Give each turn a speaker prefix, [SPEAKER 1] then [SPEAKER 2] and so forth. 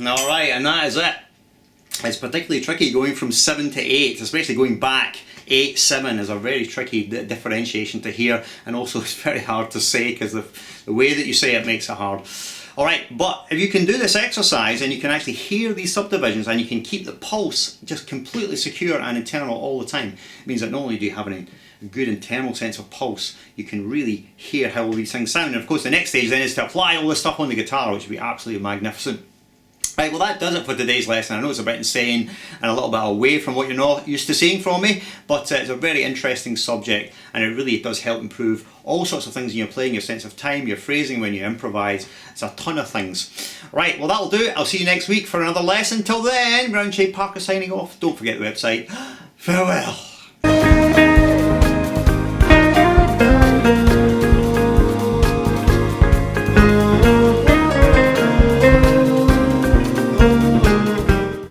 [SPEAKER 1] Alright, and that is it. It's particularly tricky going from 7 to 8, especially going back. 8, 7 is a very tricky differentiation to hear, and also it's very hard to say because the way that you say it makes it hard. Alright, but if you can do this exercise and you can actually hear these subdivisions and you can keep the pulse just completely secure and internal all the time, it means that not only do you have a good internal sense of pulse, you can really hear how all these things sound. And of course the next stage then is to apply all this stuff on the guitar, which would be absolutely magnificent. Right, well that does it for today's lesson. I know it's a bit insane and a little bit away from what you're not used to seeing from me, but it's a very interesting subject and it really does help improve all sorts of things in your playing, your sense of time, your phrasing when you improvise. It's a ton of things. Right, well that'll do it. I'll see you next week for another lesson. Till then, Round Shape Parker signing off. Don't forget the website. Farewell.